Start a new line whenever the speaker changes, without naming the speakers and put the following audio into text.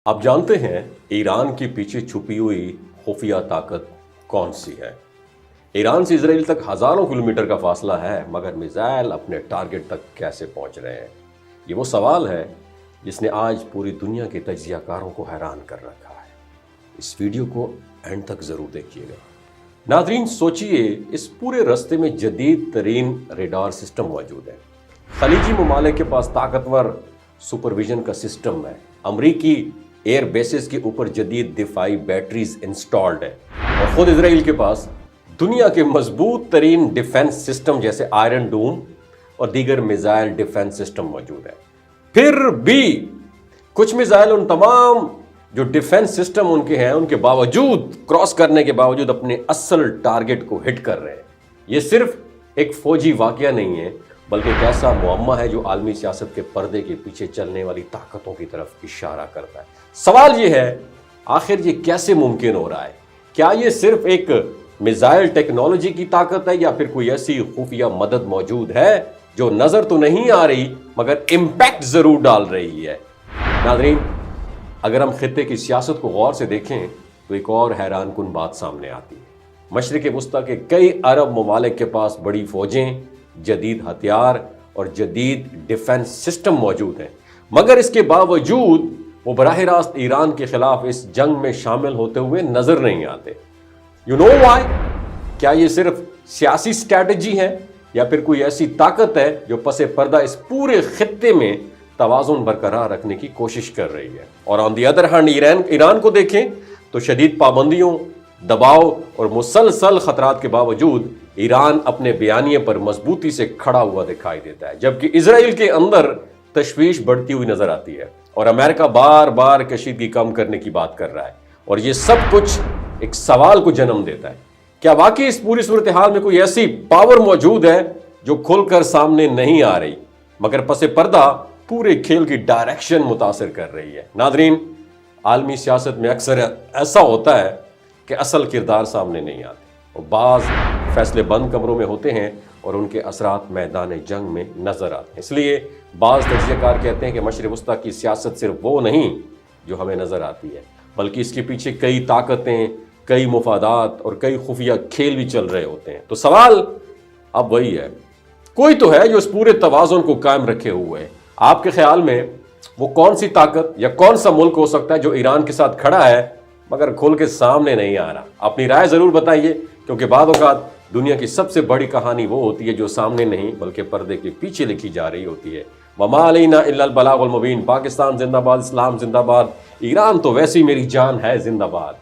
आप जानते हैं ईरान के पीछे छुपी हुई खुफिया ताकत कौन सी है? ईरान से इजराइल तक हजारों किलोमीटर का फासला है, मगर मिसाइल अपने टारगेट तक कैसे पहुंच रहे हैं? ये वो सवाल है जिसने आज पूरी दुनिया के तज्जियाकारों को हैरान कर रखा है। इस वीडियो को एंड तक जरूर देखिएगा। नाज़रीन, सोचिए, इस पूरे रास्ते में जदीद तरीन रेडार सिस्टम मौजूद है। खलीजी ममालिक के पास ताकतवर सुपरविजन का सिस्टम है। अमरीकी एयर बेसिस के ऊपर जदीद दिफाई बैटरीज इंस्टॉल्ड है और खुद इजराइल के पास दुनिया के मजबूत तरीन डिफेंस सिस्टम जैसे आयरन डोम और दीगर मिसाइल डिफेंस सिस्टम मौजूद है। फिर भी कुछ मिसाइल उन तमाम जो डिफेंस सिस्टम उनके हैं उनके बावजूद क्रॉस करने के बावजूद अपने असल टारगेट को हिट कर रहे हैं। ये सिर्फ एक फौजी वाकया नहीं है, बल्कि एक ऐसा मुअम्मा है जो आलमी सियासत के पर्दे के पीछे चलने वाली ताकतों की तरफ इशारा करता है। सवाल ये है, आखिर ये कैसे मुमकिन हो रहा है? क्या ये सिर्फ एक मिसाइल टेक्नोलॉजी की ताकत है या फिर कोई ऐसी खुफिया मदद मौजूद है जो नजर तो नहीं आ रही मगर इम्पैक्ट जरूर डाल रही है? नाज़रीन, अगर हम खित्ते की सियासत को गौर से देखें तो एक और हैरान कुन बात सामने आती है। मशरिक वस्ता के कई अरब ममालिक के पास बड़ी फौजें, जदीद हथियार और जदीद डिफेंस सिस्टम मौजूद हैं, मगर इसके बावजूद वो बराह रास्त ईरान के खिलाफ इस जंग में शामिल होते हुए नजर नहीं आते। You know why? क्या ये सिर्फ सियासी स्ट्रैटेजी है या फिर कोई ऐसी ताकत है जो पसे पर्दा इस पूरे खित्ते में तवाज़ुन बरकरार रखने की कोशिश कर रही है? और on the other hand Iran को देखें तो शदीद पाबंदियों, दबाव और मुसलसल खतरात के बावजूद ईरान अपने बयानिए पर मजबूती से खड़ा हुआ दिखाई देता है, जबकि इजराइल के अंदर तशवीश बढ़ती हुई नजर आती है और अमेरिका बार बार कशीदगी कम करने की बात कर रहा है। और ये सब कुछ एक सवाल को जन्म देता है, क्या वाकई इस पूरी सूरत हाल में कोई ऐसी पावर मौजूद है जो खुलकर सामने नहीं आ रही मगर पसे पर्दा पूरे खेल की डायरेक्शन मुतासिर कर रही है? नाज़रीन, आलमी सियासत में अक्सर ऐसा होता है कि असल किरदार सामने नहीं आते और बाज़ फैसले बंद कमरों में होते हैं और उनके असरात मैदान जंग में नजर आते हैं। इसलिए बाज़ तज्जियाकार कहते हैं कि मशरिक़ वस्ता की सियासत सिर्फ वो नहीं जो हमें नजर आती है, बल्कि इसके पीछे कई ताकतें, कई मुफादात और कई खुफिया खेल भी चल रहे होते हैं। तो सवाल अब वही है, कोई तो है जो इस पूरे तवाज़ुन को कायम रखे हुए है। आपके ख्याल में वो कौन सी ताकत या कौन सा मुल्क हो सकता है जो ईरान के साथ खड़ा है मगर खुल के सामने नहीं आ रहा? अपनी राय जरूर बताइए, क्योंकि बाद औक़ात दुनिया की सबसे बड़ी कहानी वो होती है जो सामने नहीं बल्कि पर्दे के पीछे लिखी जा रही होती है। वमा अलैना इल्लल बलागुल मुबीन। पाकिस्तान जिंदाबाद, इस्लाम जिंदाबाद, ईरान तो वैसी मेरी जान है जिंदाबाद।